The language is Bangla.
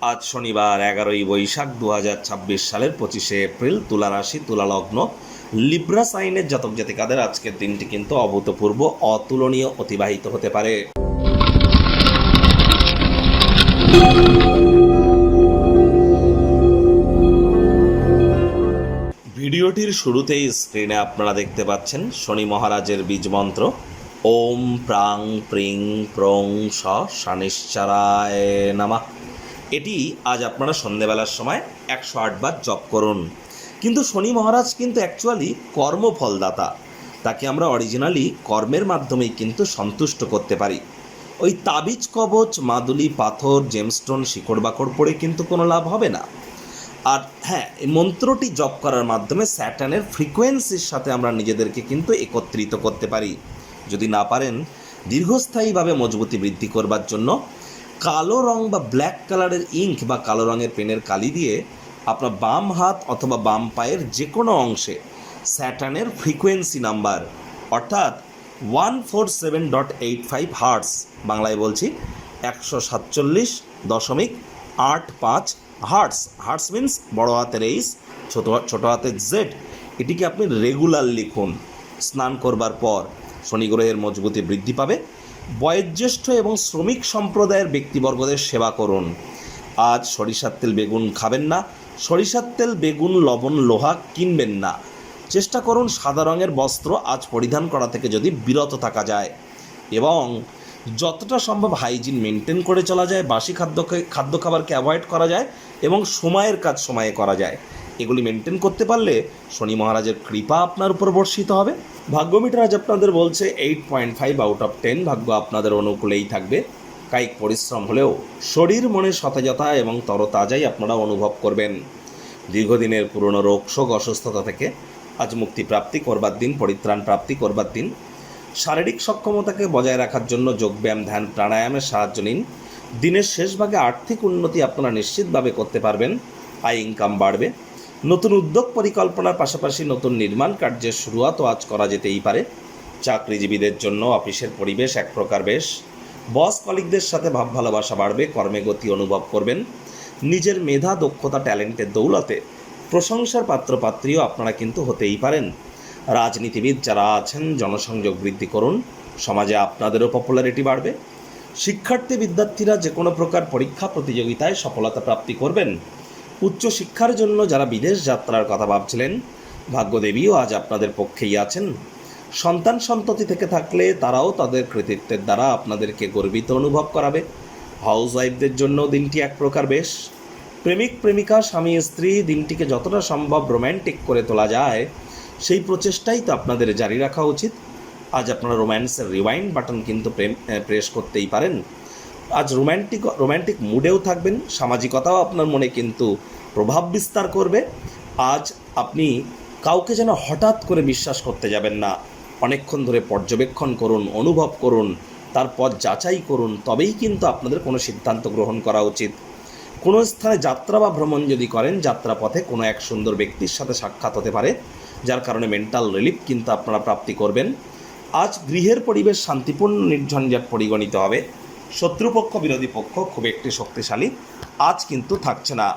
আজ শনিবার 11ই বৈশাখ 2026 সালের 25শে এপ্রিল। তুলা রাশি, তুলা লগ্ন, লিব্রা সাইনের জাতক জাতিকাদের আজকের দিনটি কিন্তু অভূতপূর্ব, অতুলনীয় অতিবাহিত হতে পারে। ভিডিওটির শুরুতেই স্ক্রিনে আপনারা দেখতে পাচ্ছেন শনি মহারাজের বীজ মন্ত্র ওম প্রাং প্রিং প্রং স শনিশ্চরায় নমঃ। এটি আজ আপনারা সন্ধেবেলার সময় 108 বার জপ করুন। কিন্তু শনি মহারাজ কিন্তু অ্যাকচুয়ালি কর্মফলদাতা, তাকে আমরা অরিজিনালি কর্মের মাধ্যমেই কিন্তু সন্তুষ্ট করতে পারি। ওই তাবিজ কবচ, মাদুলি, পাথর, জেমস্টোন, শিকড় বাকড় পড়ে কিন্তু কোনো লাভ হবে না। আর হ্যাঁ, এই মন্ত্রটি জপ করার মাধ্যমে স্যাটার্নের ফ্রিকোয়েন্সির সাথে আমরা নিজেদেরকে কিন্তু একত্রিত করতে পারি। যদি না পারেন, দীর্ঘস্থায়ীভাবে মজবুতি বৃদ্ধি করবার জন্য কালো রং বা ব্ল্যাক কালারের ইঙ্ক বা কালো রঙের পেনের কালি দিয়ে আপনার বাম হাত অথবা বাম পায়ের যে কোনো অংশে স্যাটার্নের ফ্রিকোয়েন্সি নাম্বার অর্থাৎ 147.85 হার্টস, বাংলায় বলছি 147.85 হার্টস। হার্টস মিন্স বড় হাতের এইচ, ছোট হাতের জেড। এটিকে আপনি রেগুলার লিখুন। স্নান করবার পর শনি গ্রহের মজবুতি বৃদ্ধি পাবে। বয়োজ্যেষ্ঠ এবং শ্রমিক সম্প্রদায়ের ব্যক্তিবর্গদের সেবা করুন। আজ সরিষার তেল বেগুন খাবেন না। সরিষার তেল বেগুন লবণ লোহা কিনবেন না। চেষ্টা করুন সাদা রঙের বস্ত্র আজ পরিধান করা থেকে যদি বিরত থাকা যায়, এবং যতটা সম্ভব হাইজিন মেনটেন করে চলা যায়, বাসি খাদ্য খাবারকে অ্যাভয়েড করা যায় এবং সময়ের কাজ সময়ে করা যায়। এগুলি মেনটেন করতে পারলে শনি মহারাজের কৃপা আপনার উপর বর্ষিত হবে। ভাগ্য মিটার আজ আপনাদের বলছে 8.5 আউট অফ 10। ভাগ্য আপনাদের অনুকূলেই থাকবে। কায়িক পরিশ্রম হলেও শরীর মনে সতেজতা এবং তরতাজাই আপনারা অনুভব করবেন। দীর্ঘদিনের পুরনো রোগ শোক অসুস্থতা থেকে আজ মুক্তি প্রাপ্তি করবার দিন, পরিত্রাণ প্রাপ্তি করবার দিন। শারীরিক সক্ষমতাকে বজায় রাখার জন্য যোগব্যায়াম, ধ্যান, প্রাণায়ামের সাহায্য নিন। দিনের শেষ ভাগে আর্থিক উন্নতি আপনারা নিশ্চিতভাবে করতে পারবেন। আয় ইনকাম বাড়বে। নতুন উদ্যোগ পরিকল্পনার পাশাপাশি নতুন নির্মাণ কার্যের শুরুয়াতও আজ করা যেতেই পারে। চাকরিজীবীদের জন্য অফিসের পরিবেশ এক প্রকার বেশ। বস কলিগদের সাথে ভাব ভালোবাসা বাড়বে। কর্মে গতি অনুভব করবেন। নিজের মেধা, দক্ষতা, ট্যালেন্টের দৌলতে প্রশংসার পাত্রপাত্রীও আপনারা কিন্তু হতেই পারেন। রাজনীতিবিদ যারা আছেন, জনসংযোগ বৃদ্ধি করুন। সমাজে আপনাদেরও পপুলারিটি বাড়বে। শিক্ষার্থী বিদ্যার্থীরা যে কোনো প্রকার পরীক্ষা প্রতিযোগিতায় সফলতা প্রাপ্তি করবেন। উচ্চশিক্ষার জন্য যারা বিদেশ যাত্রার কথা ভাবছিলেন, ভাগ্যদেবীও আজ আপনাদের পক্ষেই আছেন। সন্তান সন্ততি থেকে থাকলে তারাও তাদের কৃতিত্বের দ্বারা আপনাদেরকে গর্বিত অনুভব করাবে। হাউস ওয়াইফদের জন্য দিনটি এক প্রকার বেশ। প্রেমিক প্রেমিকা, স্বামী স্ত্রী দিনটিকে যতটা সম্ভব রোম্যান্টিক করে তোলা যায় সেই প্রচেষ্টাই তো আপনাদের জারি রাখা উচিত। আজ আপনারা রোম্যান্সের রিওয়াইন্ড বাটন কিন্তু প্রেস করতেই পারেন। আজ রোম্যান্টিক মুডেও থাকবেন। সামাজিকতাও আপনার মনে কিন্তু প্রভাব বিস্তার করবে। আজ আপনি কাউকে যেন হঠাৎ করে বিশ্বাস করতে যাবেন না। অনেকক্ষণ ধরে পর্যবেক্ষণ করুন, অনুভব করুন, তারপর যাচাই করুন, তবেই কিন্তু আপনাদের কোনো সিদ্ধান্ত গ্রহণ করা উচিত। কোনো স্থানে যাত্রা বা ভ্রমণ যদি করেন, যাত্রাপথে কোনো এক সুন্দর ব্যক্তির সাথে সাক্ষাৎ হতে পারে, যার কারণে মেন্টাল রিলিফ কিন্তু আপনারা প্রাপ্তি করবেন। আজ গৃহের পরিবেশ শান্তিপূর্ণ, নির্ঝঞ্ঝাট পরিগণিত হবে। শত্রুপক্ষ বিরোধী পক্ষ খুব একটি শক্তিশালী আজ কিন্তু থাকছে না।